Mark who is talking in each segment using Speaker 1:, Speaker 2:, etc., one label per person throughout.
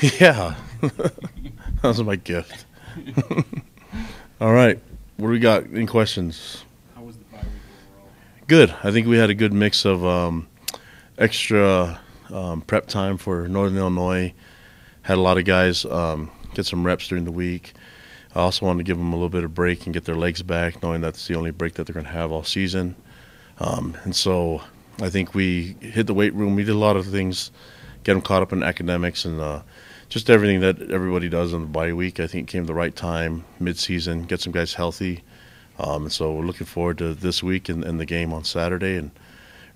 Speaker 1: Yeah, that was my gift. All right, what do we got? Any questions?
Speaker 2: How was the bye week overall?
Speaker 1: Good. I think we had a good mix of extra prep time for Northern Illinois. Had a lot of guys get some reps during the week. I also wanted to give them a little bit of break and get their legs back, knowing that's the only break that they're going to have all season. And so I think we hit the weight room. We did a lot of things, get them caught up in academics and just everything that everybody does on the bye week. I think it came at the right time, mid-season, get some guys healthy. And so we're looking forward to this week and the game on Saturday. And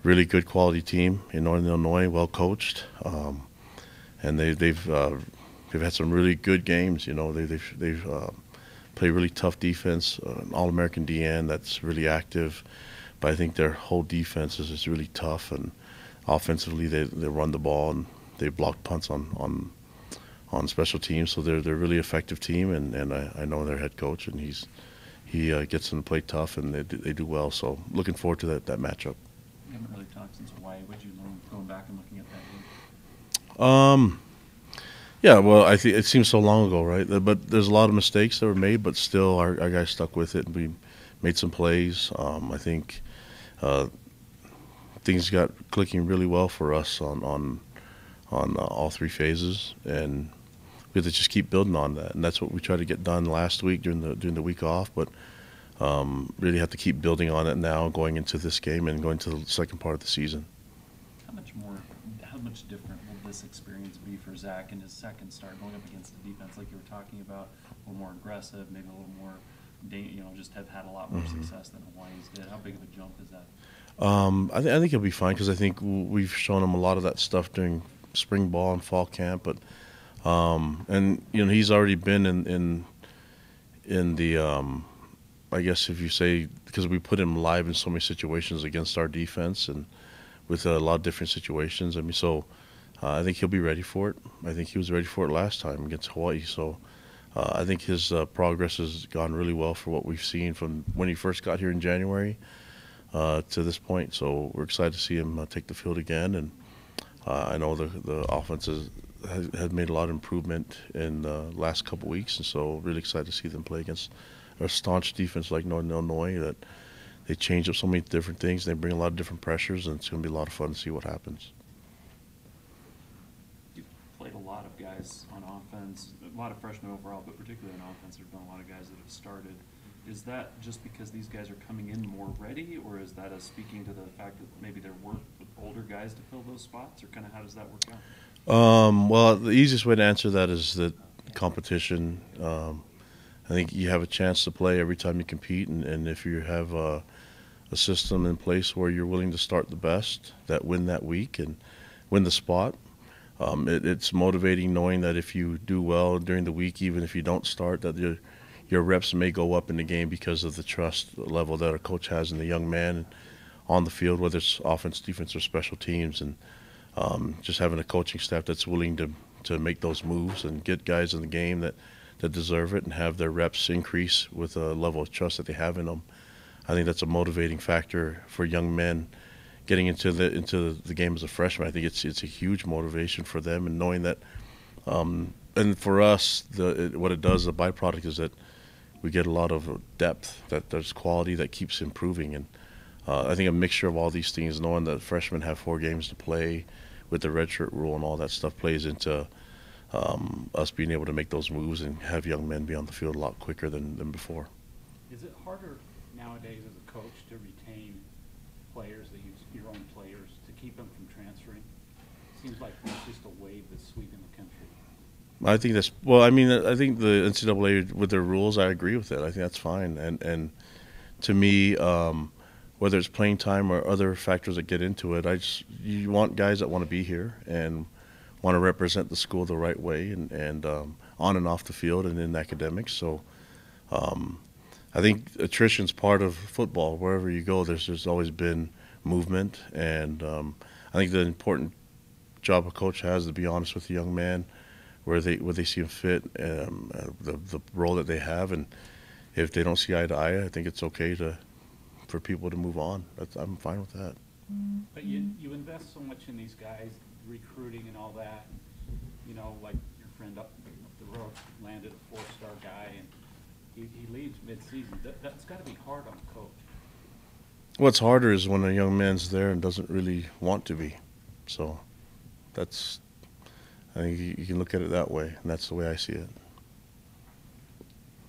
Speaker 1: really good quality team in Northern Illinois, well coached, and they've had some really good games. You know, they've played really tough defense, an All-American DN that's really active. But I think their whole defense is really tough, and offensively they run the ball and they block punts on special teams. So they're a really effective team, and I know their head coach, and he gets them to play tough, and they do well. So looking forward to that matchup.
Speaker 2: You haven't really talked since Hawaii. What did you learn going back and looking at that game?
Speaker 1: Um, yeah, well, I think it seems so long ago, right? But there's a lot of mistakes that were made, but still our guys stuck with it, and we made some plays. I think uh, things got clicking really well for us on all three phases, and we have to just keep building on that. And that's what we tried to get done last week during the week off, but really have to keep building on it now, going into this game and going to the second part of the season.
Speaker 2: How much more, how much different will this experience be for Zach in his second start going up against the defense like you were talking about, a little more aggressive, maybe a little more, just have had a lot more success than Hawaii's did? How big of a jump is that?
Speaker 1: I think he'll be fine because I think we've shown him a lot of that stuff during spring ball and fall camp, but and he's already been in the I guess if you say, because we put him live in so many situations against our defense and with a lot of different situations. I mean, so I think he'll be ready for it. I think he was ready for it last time against Hawaii. So I think his progress has gone really well for what we've seen from when he first got here in January to this point. So we're excited to see him take the field again. And I know the offense has made a lot of improvement in the last couple weeks, and so really excited to see them play against a staunch defense like Northern Illinois. That they change up so many different things. They bring a lot of different pressures, and it's going to be a lot of fun to see what happens.
Speaker 2: You've played a lot of guys on offense, a lot of freshmen overall, but particularly on offense, there have been a lot of guys that have started. Is that just because these guys are coming in more ready, or is that speaking to the fact that maybe they're work with older guys to fill those spots, or kind of how does that work out?
Speaker 1: Well, the easiest way to answer that is that competition. I think you have a chance to play every time you compete, and if you have a system in place where you're willing to start the best that win that week and win the spot, it's motivating knowing that if you do well during the week, even if you don't start, that your reps may go up in the game because of the trust level that a coach has in the young man on the field, whether it's offense, defense, or special teams, and just having a coaching staff that's willing to make those moves and get guys in the game that deserve it and have their reps increase with a level of trust that they have in them. I think that's a motivating factor for young men getting into the game as a freshman. I think it's a huge motivation for them, and knowing that. And for us, what it does, the byproduct is that we get a lot of depth, that there's quality that keeps improving. And I think a mixture of all these things, knowing that freshmen have 4 games to play with the redshirt rule and all that stuff, plays into us being able to make those moves and have young men be on the field a lot quicker than before.
Speaker 3: Is it harder nowadays as a coach to retain players, that use your own players, to keep them from transferring? It seems like it's just a wave that's sweeping the country.
Speaker 1: I think that's well. I mean, I think the NCAA with their rules, I agree with it. I think that's fine. And to me, whether it's playing time or other factors that get into it, you want guys that want to be here and want to represent the school the right way and on and off the field and in academics. So I think attrition's part of football. Wherever you go, there's always been movement, and I think the important job a coach has to be honest with the young man where they see him fit, the role that they have, and if they don't see eye to eye, I think it's okay for people to move on. I'm fine with that.
Speaker 3: But you invest so much in these guys, recruiting and all that. Like your friend up the road landed a 4-star guy, and he leaves mid-season. That's got to be hard on the coach.
Speaker 1: What's harder is when a young man's there and doesn't really want to be. So that's, I think you can look at it that way, and that's the way I see it.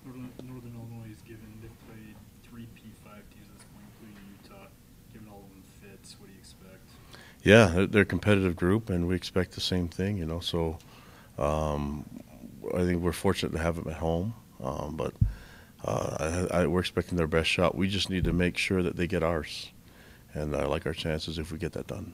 Speaker 4: Northern Illinois is given, they've played 3 P5 teams at this point, including Utah. Given all of them fits, what do you expect?
Speaker 1: Yeah, they're a competitive group, and we expect the same thing, you know. So I think we're fortunate to have them at home, but we're expecting their best shot. We just need to make sure that they get ours, and I like our chances if we get that done.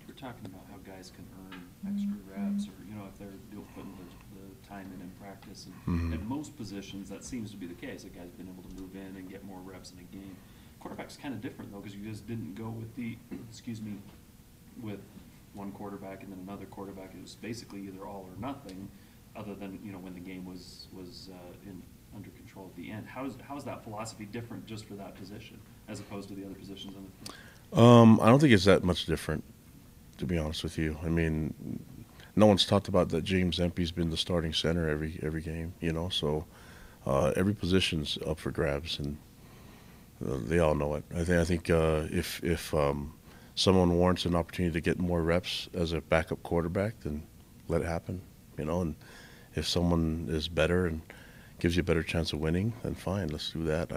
Speaker 2: You're talking about how guys can earn extra reps, or if they're putting the time in practice, and at most positions that seems to be the case. A guy's been able to move in and get more reps in a game. Quarterback's kind of different though, because you just didn't go with the with one quarterback and then another quarterback. It was basically either all or nothing, other than when the game was under control at the end. How is that philosophy different just for that position as opposed to the other positions on the field?
Speaker 1: I don't think it's that much different, to be honest with you. I mean, no one's talked about that James Empey's been the starting center every game, so every position's up for grabs, and they all know it. I think if someone warrants an opportunity to get more reps as a backup quarterback, then let it happen, and if someone is better and gives you a better chance of winning, then fine, let's do that.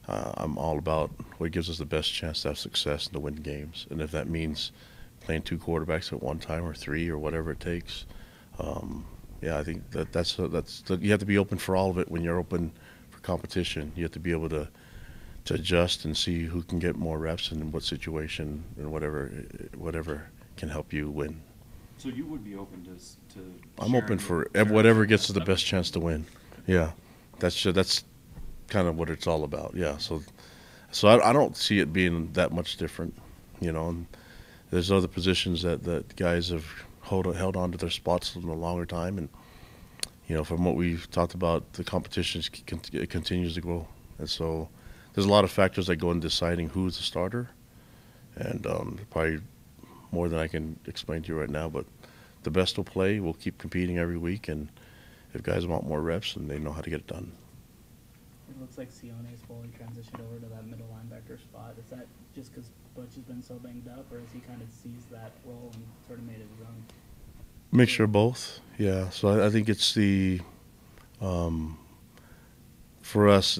Speaker 1: I'm all about what gives us the best chance to have success and to win games, and if that means playing 2 quarterbacks at one time or 3 or whatever it takes, I think that's you have to be open for all of it. When you're open for competition, you have to be able to adjust and see who can get more reps and in what situation, and whatever can help you win.
Speaker 2: So you would be open to
Speaker 1: I'm open for whatever gets us the best chance to win. Yeah, that's kind of what it's all about. Yeah, so I don't see it being that much different, And there's other positions that guys have held on to their spots in a longer time, and from what we've talked about, the competition continues to grow, and so there's a lot of factors that go in deciding who's the starter, and probably more than I can explain to you right now. But the best will play. We'll keep competing every week, and if guys want more reps, then they know how to get it done.
Speaker 5: It looks like Sione's fully transitioned over to that middle linebacker spot. Is that just because Butch has been so banged up, or has he kind of seized that role and sort of made it his own?
Speaker 1: Mixture of both, yeah. So I think it's for us,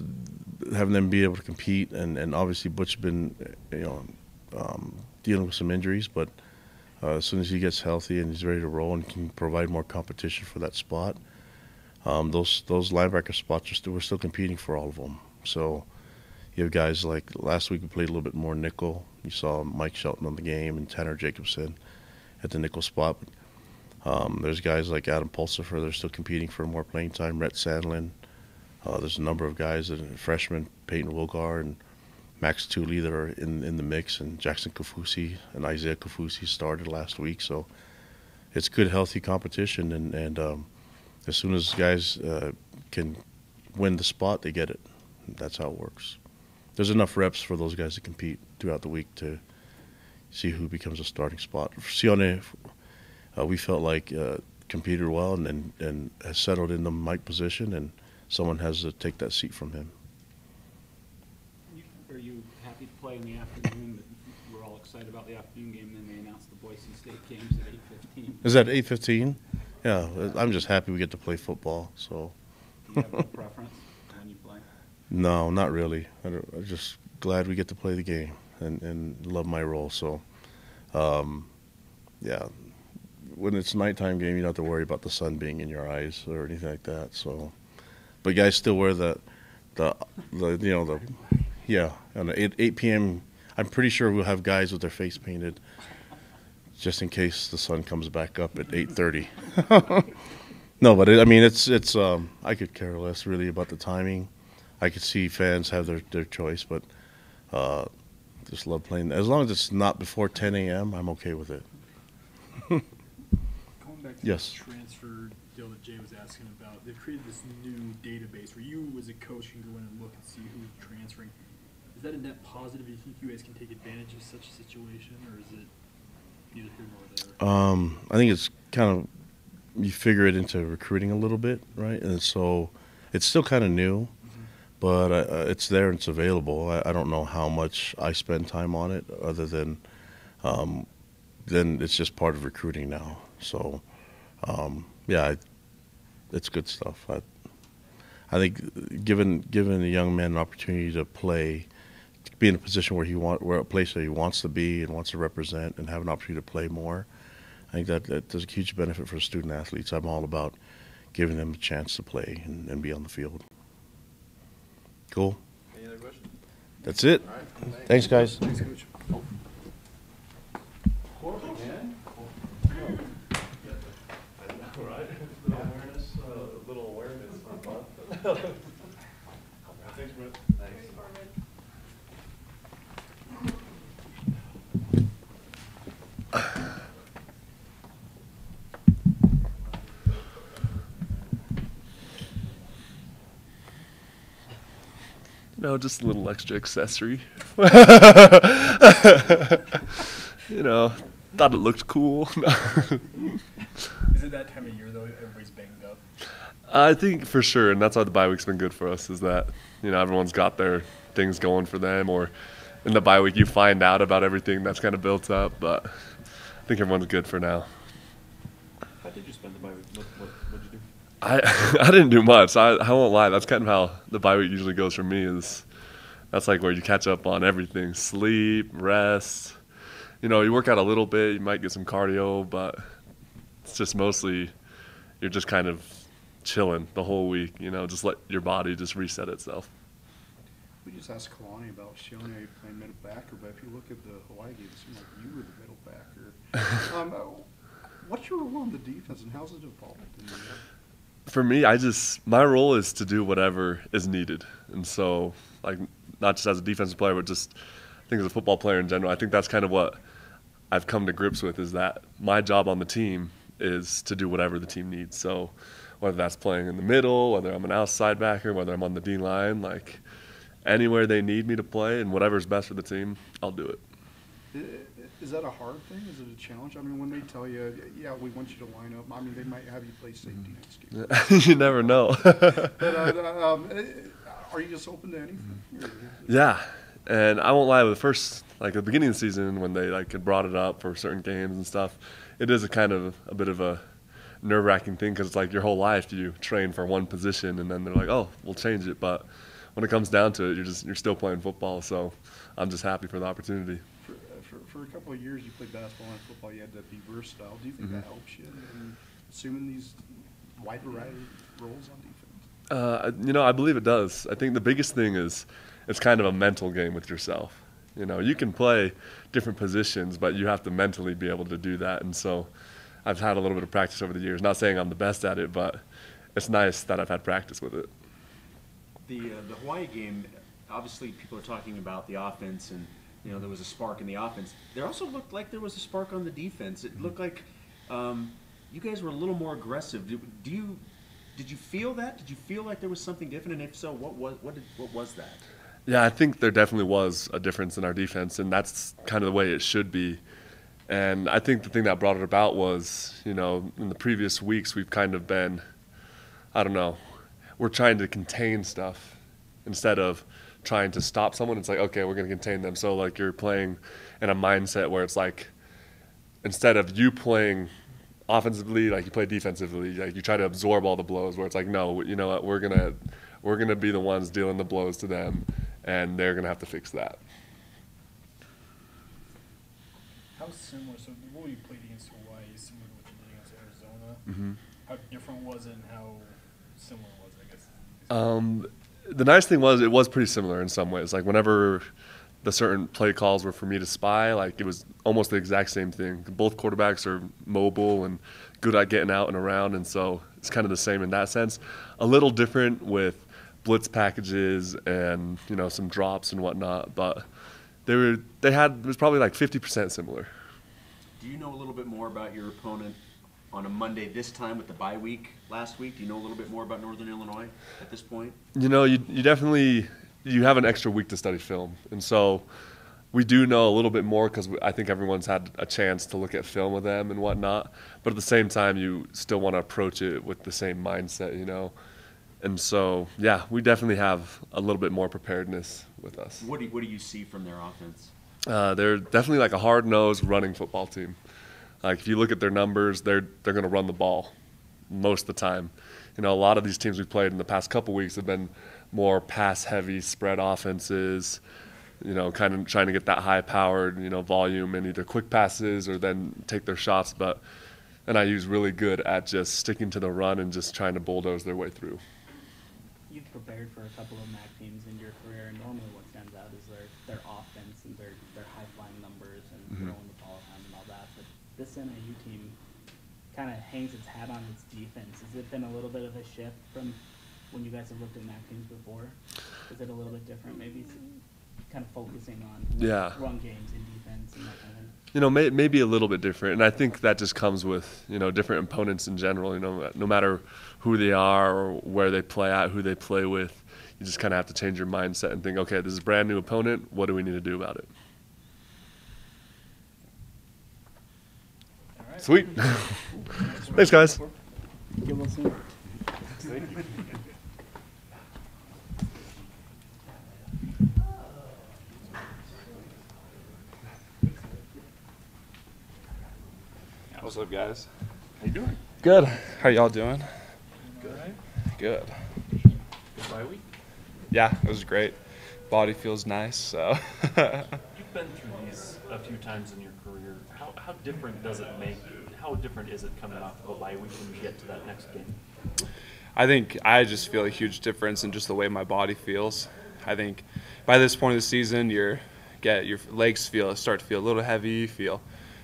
Speaker 1: having them be able to compete, and obviously Butch has been dealing with some injuries, but as soon as he gets healthy and he's ready to roll and can provide more competition for that spot, those linebacker spots we're still competing for all of them. So you have guys like last week we played a little bit more nickel. You saw Mike Shelton on the game and Tanner Jacobson at the nickel spot. There's guys like Adam Pulsifer that are still competing for more playing time. Rhett Sandlin. There's a number of guys, freshmen, Peyton Wilgar and Max Tooley, that are in the mix, and Jackson Kafusi and Isaiah Kafusi started last week. So it's good, healthy competition, and as soon as guys can win the spot, they get it. That's how it works. There's enough reps for those guys to compete throughout the week to see who becomes a starting spot. For Sione, we felt like competed well and has settled in the Mike position, and someone has to take that seat from him.
Speaker 3: Are you happy to play in the afternoon? We're all excited about the afternoon game, and then they announced the Boise State games at 8:15.
Speaker 1: Is that 8:15? Yeah, I'm just happy we get to play football. So.
Speaker 3: Do you have a preference when you play?
Speaker 1: No, not really. I'm just glad we get to play the game and love my role. So, yeah, when it's nighttime game, you don't have to worry about the sun being in your eyes or anything like that. So, but guys still wear the on the 8 p.m. I'm pretty sure we'll have guys with their face painted, just in case the sun comes back up at 8:30. No, but it's I could care less really about the timing. I could see fans have their choice, but just love playing. As long as it's not before 10 a.m., I'm okay with it.
Speaker 4: Going back to
Speaker 1: Yes.
Speaker 4: the transfer deal that Jay was asking about, they've created this new database where you as a coach can go in and look and see who's transferring. Is that a net positive? Do you think you guys can take advantage of such a situation, or is it neither here nor there?
Speaker 1: I think it's kind of you figure it into recruiting a little bit, right? And so it's still kind of new, but it's there and it's available. I don't know how much I spend time on it other than then it's just part of recruiting now. So yeah, it's good stuff. I think giving a young man an opportunity to play, to be in a position where a place that he wants to be and wants to represent, and have an opportunity to play more, I think that there's a huge benefit for student athletes. I'm all about giving them a chance to play and be on the field. Cool.
Speaker 6: Any other questions?
Speaker 1: That's it.
Speaker 6: All right.
Speaker 1: Thanks, guys.
Speaker 4: Thanks, Coach.
Speaker 7: No, just a little extra accessory. Thought it looked cool.
Speaker 4: Is it that time of year though? Everybody's banged up.
Speaker 7: I think for sure, and that's why the bye week's been good for us, is that, everyone's got their things going for them, or in the bye week you find out about everything that's kind of built up, but I think everyone's good for now.
Speaker 2: How did you spend the bye week? What'd you do?
Speaker 7: I didn't do much. I won't lie. That's kind of how the bye week usually goes for me. That's like where you catch up on everything: sleep, rest. You work out a little bit. You might get some cardio, but it's just mostly you're just kind of chilling the whole week. Just let your body just reset itself.
Speaker 8: We just asked Kalani about Sione playing middle backer, but if you look at the Hawaii game, it seemed like you were the middle backer. What's your role on the defense, and how's it evolved?
Speaker 7: For me, my role is to do whatever is needed. And so, not just as a defensive player, but just I think as a football player in general, I think that's kind of what I've come to grips with, is that my job on the team is to do whatever the team needs. So whether that's playing in the middle, whether I'm an outside backer, whether I'm on the D-line, anywhere they need me to play and whatever's best for the team, I'll do it.
Speaker 8: Is that a hard thing? Is it a challenge? I mean, when they tell you, yeah, we want you to line up, I mean, they might have you play safety next game.
Speaker 7: You never know.
Speaker 8: But are you just open to anything?
Speaker 7: Yeah, and I won't lie, at the beginning of the season when they had brought it up for certain games and stuff, it is a bit of a nerve-wracking thing, because it's your whole life you train for one position and then they're like, oh, we'll change it. But when it comes down to it, you're still playing football, so I'm just happy for the opportunity.
Speaker 8: For a couple of years, you played basketball and football. You had to be versatile. Do you think that helps you in assuming these wide variety roles on defense?
Speaker 7: I believe it does. I think the biggest thing is it's kind of a mental game with yourself. You can play different positions, but you have to mentally be able to do that. And so I've had a little bit of practice over the years. Not saying I'm the best at it, but it's nice that I've had practice with it.
Speaker 6: The Hawaii game, obviously people are talking about the offense, and there was a spark in the offense. There also looked like there was a spark on the defense. It looked like you guys were a little more aggressive. Did you feel that? Did you feel like there was something different? And if so, what was that?
Speaker 7: Yeah, I think there definitely was a difference in our defense, and that's kind of the way it should be. And I think the thing that brought it about was, in the previous weeks we've kind of been, we're trying to contain stuff instead of trying to stop someone. It's okay, we're going to contain them. So you're playing in a mindset where it's instead of you playing offensively, you play defensively. You try to absorb all the blows. Where it's no, you know what, we're gonna be the ones dealing the blows to them, and they're gonna have to fix that.
Speaker 4: How similar? So what you played against Hawaii is similar to what you did against Arizona.
Speaker 7: Mm-hmm.
Speaker 4: How different was it, and how similar was it, I guess?
Speaker 7: The nice thing was it was pretty similar in some ways. Whenever the certain play calls were for me to spy, it was almost the exact same thing. Both quarterbacks are mobile and good at getting out and around, and so it's kind of the same in that sense. A little different with blitz packages and some drops and whatnot, but it was probably 50% similar.
Speaker 6: Do you know a little bit more about your opponent on a Monday this time with the bye week last week? Do you know a little bit more about Northern Illinois at this point?
Speaker 7: You definitely you have an extra week to study film, and so we do know a little bit more because I think everyone's had a chance to look at film of them and whatnot. But at the same time, you still want to approach it with the same mindset, you know. And so, yeah, we definitely have a little bit more preparedness with us.
Speaker 6: What do you see from their offense?
Speaker 7: They're definitely like a hard-nosed running football team. Like if you look at their numbers, they're going to run the ball most of the time. You know, a lot of these teams we've played in the past couple weeks have been more pass-heavy spread offenses. You know, kind of trying to get that high-powered, you know, volume and either quick passes or then take their shots. But NIU's really good at just sticking to the run and just trying to bulldoze their way through.
Speaker 5: You've prepared for a couple of MAC teams in your career, and normally what stands out is their offense and their high-flying numbers and throwing the ball around and all that. But this NIU team kind of hangs its hat on its defense. Has it been a little bit of a shift from when you guys have looked at MAC teams before? Is it a little bit different, maybe kind of focusing on run games and defense and that kind of thing?
Speaker 7: You know, maybe a little bit different, and I think that just comes with, you know, different opponents in general. You know, no matter who they are or where they play at, who they play with, you just kind of have to change your mindset and think, okay, this is a brand new opponent. What do we need to do about it?
Speaker 5: All right.
Speaker 7: Sweet. Thanks, guys.
Speaker 5: Get well soon.
Speaker 7: Thank you.
Speaker 9: What's up, guys?
Speaker 2: How you doing?
Speaker 9: Good. How y'all doing?
Speaker 2: Good.
Speaker 9: Good.
Speaker 2: Good bye week?
Speaker 9: Yeah, it was great. Body feels nice, so.
Speaker 2: You've been through these a few times in your career. How different does it make? How different is it coming off of a bye week when you get to that next game?
Speaker 9: I think I just feel a huge difference in just the way my body feels. I think by this point of the season, your legs start to feel a little heavy, you feel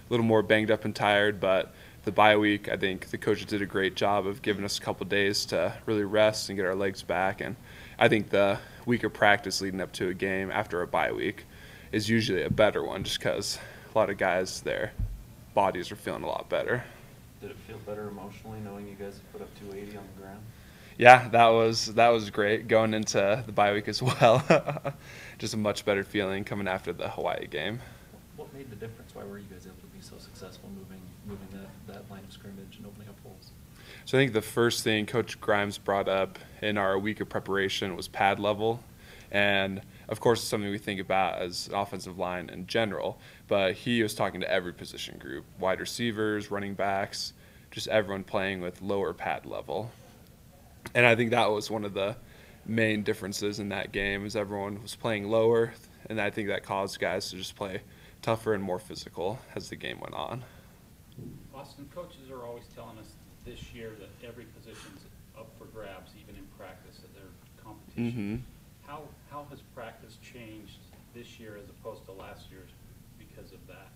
Speaker 9: a little more banged up and tired, but the bye week, I think the coaches did a great job of giving us a couple days to really rest and get our legs back. And I think the week of practice leading up to a game after a bye week is usually a better one, just because a lot of guys, their bodies are feeling a lot better.
Speaker 2: Did it feel better emotionally knowing you guys have put up 280 on the ground?
Speaker 9: Yeah, that was great going into the bye week as well. Just a much better feeling coming after the Hawaii game.
Speaker 2: What made the difference? Why were you guys able to be so successful moving that line of scrimmage and opening up holes?
Speaker 9: So I think the first thing Coach Grimes brought up in our week of preparation was pad level. And, of course, it's something we think about as an offensive line in general. But he was talking to every position group, wide receivers, running backs, just everyone playing with lower pad level. And I think that was one of the main differences in that game is everyone was playing lower. And I think that caused guys to just play tougher and more physical as the game went on.
Speaker 3: Austin, coaches are always telling us this year that every position's up for grabs, even in practice, that they're competition. How has practice changed this year as opposed to last year's because of that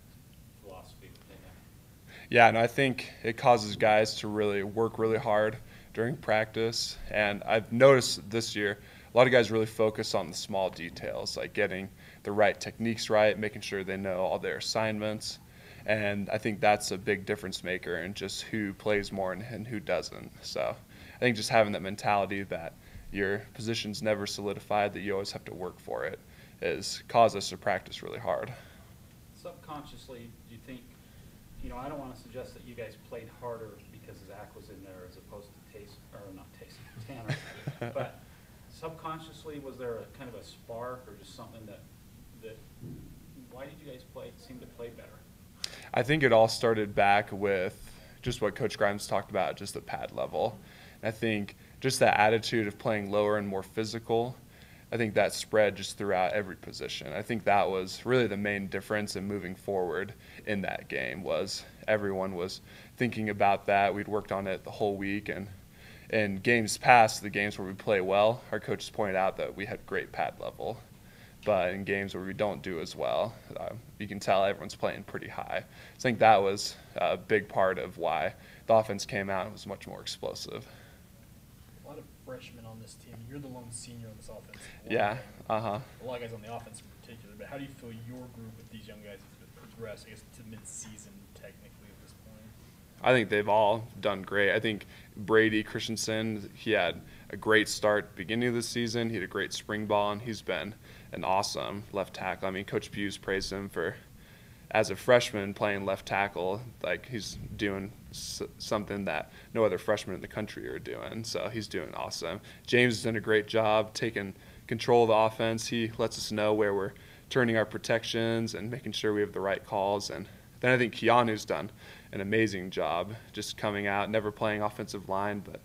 Speaker 3: philosophy that they have?
Speaker 9: Yeah, and I think it causes guys to really work really hard during practice. And I've noticed this year a lot of guys really focus on the small details, like getting the right techniques right, making sure they know all their assignments. And I think that's a big difference maker in just who plays more and who doesn't. So I think just having that mentality that your position's never solidified, that you always have to work for it, has caused us to practice really hard.
Speaker 3: Subconsciously, do you think, I don't want to suggest that you guys played harder because Zach was in there as opposed to Tanner, but subconsciously, was there a kind of a spark or just something that why did you guys seem to play better?
Speaker 9: I think it all started back with just what Coach Grimes talked about, just the pad level. And I think just that attitude of playing lower and more physical, I think that spread just throughout every position. I think that was really the main difference in moving forward in that game was everyone was thinking about that. We'd worked on it the whole week, and in games past, the games where we play well, our coaches pointed out that we had great pad level. But in games where we don't do as well, you can tell everyone's playing pretty high. I think that was a big part of why the offense came out and was much more explosive.
Speaker 4: A lot of freshmen on this team. You're the lone senior on this offense.
Speaker 9: Yeah,
Speaker 4: A lot of guys on the offense in particular. But how do you feel your group with these young guys has progressed, I guess, to mid-season technically at this point?
Speaker 9: I think they've all done great. I think Brady Christensen, he had a great start beginning of the season. He had a great spring ball, and he's been an awesome left tackle. I mean, Coach Buse praised him for, as a freshman playing left tackle, like he's doing something that no other freshman in the country are doing. So he's doing awesome. James has done a great job taking control of the offense. He lets us know where we're turning our protections and making sure we have the right calls. And then I think Keanu's done an amazing job just coming out, never playing offensive line, but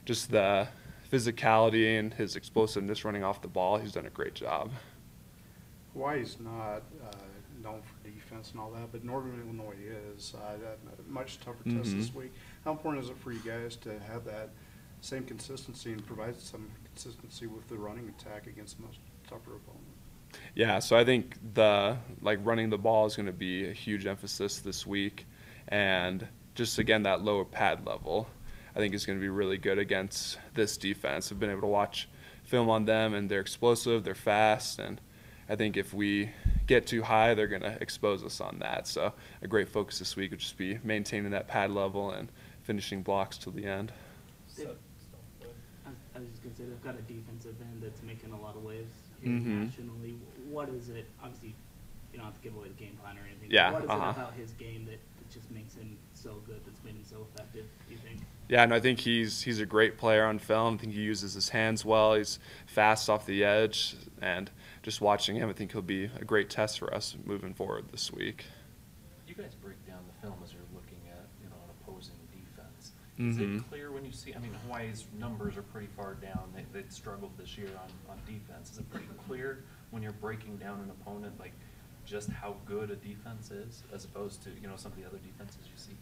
Speaker 9: just the physicality and his explosiveness running off the ball. He's done a great job.
Speaker 8: Hawaii's not known for defense and all that, but Northern Illinois is. A much tougher test this week. How important is it for you guys to have that same consistency and provide some consistency with the running attack against the most tougher opponent?
Speaker 9: Yeah, so I think running the ball is going to be a huge emphasis this week, and just again that lower pad level I think is going to be really good against this defense. I've been able to watch film on them, and they're explosive, they're fast, and I think if we get too high, they're going to expose us on that. So a great focus this week would just be maintaining that pad level and finishing blocks till the end.
Speaker 5: I was just going to say, they've got a defensive end that's making a lot of waves here nationally. What is it? Obviously, you don't have to give away the game plan or anything.
Speaker 9: Yeah.
Speaker 5: What is it about his game that just makes him so good, that's made him so effective, do you think?
Speaker 9: Yeah, and I think he's a great player on film. I think he uses his hands well. He's fast off the edge, and just watching him, I think he'll be a great test for us moving forward this week.
Speaker 2: You guys break down the film as you're looking at, an opposing defense. Is it clear when you see, Hawaii's numbers are pretty far down. They've struggled this year on defense. Is it pretty clear when you're breaking down an opponent, like just how good a defense is as opposed to, some of the other defenses you see?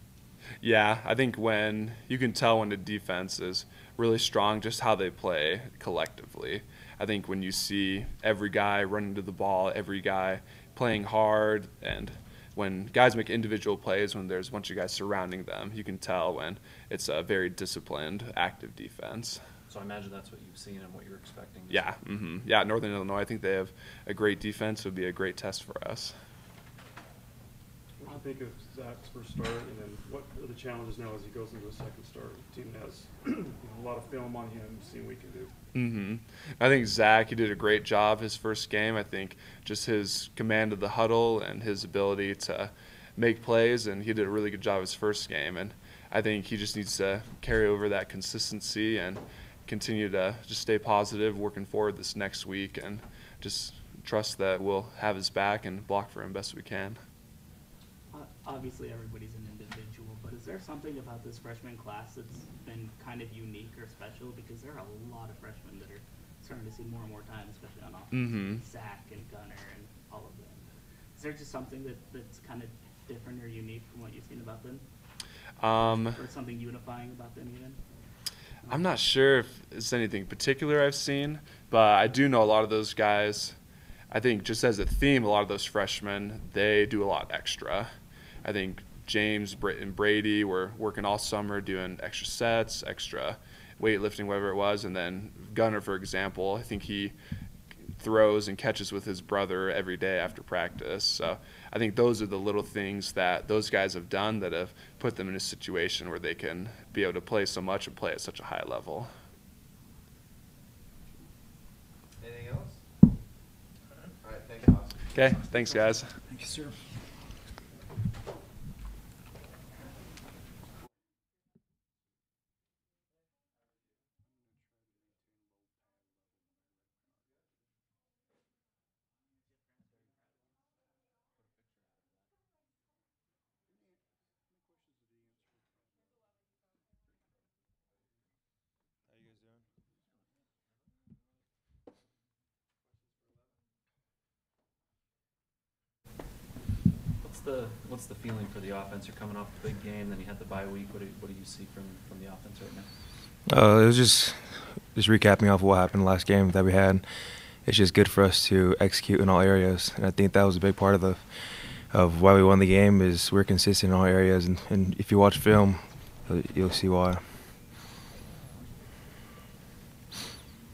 Speaker 9: Yeah, I think when you can tell when the defense is really strong, just how they play collectively. I think when you see every guy running to the ball, every guy playing hard, and when guys make individual plays, when there's a bunch of guys surrounding them, you can tell when it's a very disciplined, active defense.
Speaker 2: So I imagine that's what you've seen and what you're expecting.
Speaker 9: Yeah, yeah. Northern Illinois, I think they have a great defense. It would be a great test for us.
Speaker 10: What do you think of Zach's first start, and then what are the challenges now as he goes into a second start? The team has a lot of film on him, seeing what he can do.
Speaker 9: I think Zach, he did a great job his first game. I think just his command of the huddle and his ability to make plays, and he did a really good job his first game. And I think he just needs to carry over that consistency and continue to just stay positive working forward this next week, and just trust that we'll have his back and block for him best we can.
Speaker 5: Obviously, everybody's an individual, but is there something about this freshman class that's been kind of unique or special? Because there are a lot of freshmen that are starting to see more and more time, especially on offense. Zach and Gunner and all of them. Is there just something that's kind of different or unique from what you've seen about them? Or something unifying about them even?
Speaker 9: I'm not sure if it's anything particular I've seen, but I do know a lot of those guys. I think just as a theme, a lot of those freshmen, they do a lot extra. I think James and Brady were working all summer doing extra sets, extra weightlifting, whatever it was. And then Gunner, for example, I think he throws and catches with his brother every day after practice. So I think those are the little things that those guys have done that have put them in a situation where they can be able to play so much and play at such a high level.
Speaker 11: Anything else? All right, thanks, Austin.
Speaker 9: Okay, thanks, guys.
Speaker 4: Thank you, sir.
Speaker 2: What's the feeling for the offense? You're coming off a big game, then you had the bye week. What do you see from the offense right now?
Speaker 12: It was just recapping off what happened last game that we had. It's just good for us to execute in all areas, and I think that was a big part of why we won the game. Is we're consistent in all areas, and if you watch film, you'll see why.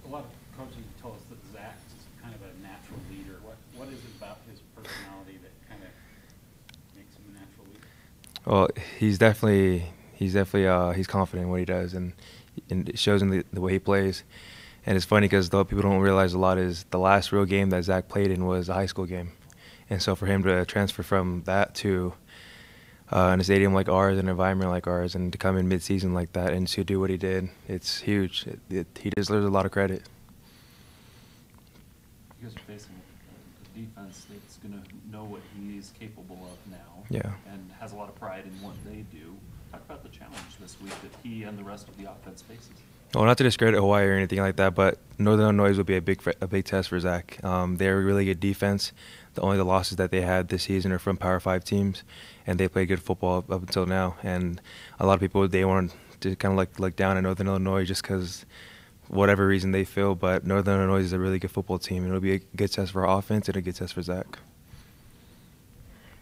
Speaker 3: A lot of coaching told us that Zach's kind of a natural leader. What is it about his personality that kind of makes him a natural leader?
Speaker 12: Well, he's definitely he's confident in what he does, and it shows in the way he plays. And it's funny because though people don't realize a lot is the last real game that Zach played in was a high school game. And so for him to transfer from that to in a stadium like ours, an environment like ours, and to come in mid-season like that and to do what he did, it's huge. He deserves a lot of credit.
Speaker 2: You guys are facing a defense that's going to know what he's capable of now.
Speaker 12: Yeah.
Speaker 2: And has a lot of pride in what they do. Talk about the challenge this week that he and the rest of the offense faces.
Speaker 12: Well, not to discredit Hawaii or anything like that, but Northern Illinois will be a big test for Zach. They're a really good defense. The losses that they had this season are from Power 5 teams, and they played good football up until now. And a lot of people, they want to kind of look down at Northern Illinois just because whatever reason they feel, but Northern Illinois is a really good football team, and it'll be a good test for our offense and a good test for Zach.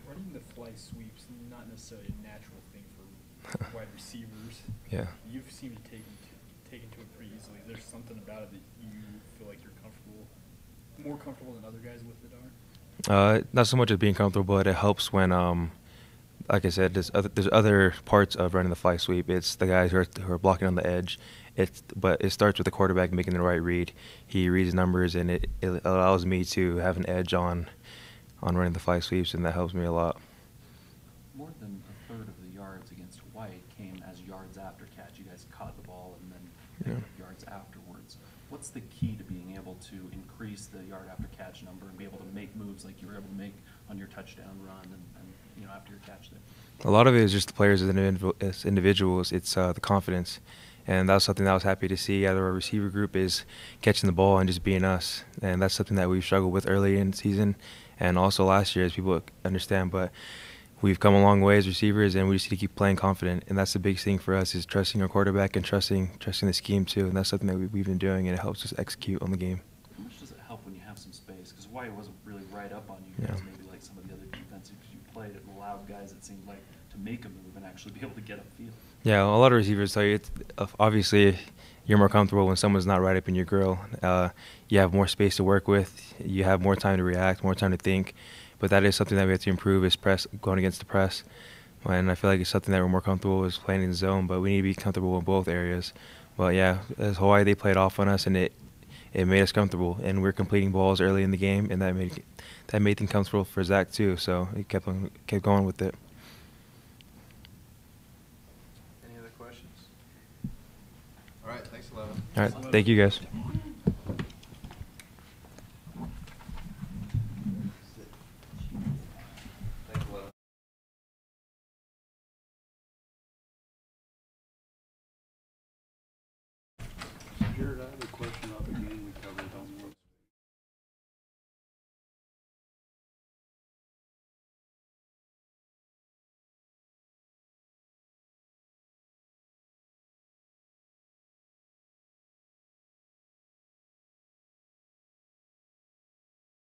Speaker 4: Running the fly sweeps, not necessarily a natural thing for wide receivers.
Speaker 12: Yeah.
Speaker 4: You seem to take into it pretty easily. Is there something about it that you feel like you're more comfortable than other guys with it are?
Speaker 12: Not so much as being comfortable, but it helps when, like I said, there's other parts of running the fly sweep. It's the guys who are blocking on the edge. But it starts with the quarterback making the right read. He reads numbers, and it allows me to have an edge on running the fly sweeps, and that helps me a lot.
Speaker 2: More than a third of the yards against Hawaii came as yards after catch. You guys caught the ball and then picked up yards afterwards. What's the key to being able to increase the yard after catch number and be able to make moves like you were able to make on your touchdown run and after your catch there?
Speaker 12: A lot of it is just the players as individuals. It's the confidence. And that's something that I was happy to see out of our receiver group is catching the ball and just being us. And that's something that we've struggled with early in the season and also last year, as people understand. But we've come a long way as receivers, and we just need to keep playing confident. And that's the big thing for us is trusting our quarterback and trusting the scheme too. And that's something that we've been doing, and it helps us execute on the game.
Speaker 2: How much does it help when you have some space? Because Hawaii wasn't really right up on you guys, maybe like some of the other defenses you played. It allowed guys, it seemed like, to make a move and actually be able to get upfield.
Speaker 12: Yeah, a lot of receivers tell you, obviously, you're more comfortable when someone's not right up in your grill. You have more space to work with. You have more time to react, more time to think. But that is something that we have to improve is going against the press. And I feel like it's something that we're more comfortable with playing in the zone, but we need to be comfortable in both areas. But, yeah, as Hawaii, they played off on us, and it made us comfortable. And we're completing balls early in the game, and that made things comfortable for Zach too. So he kept going with it.
Speaker 11: All right, thanks, 11.
Speaker 12: All right, thank you guys.
Speaker 11: Thanks, 11.
Speaker 8: Jared, I have a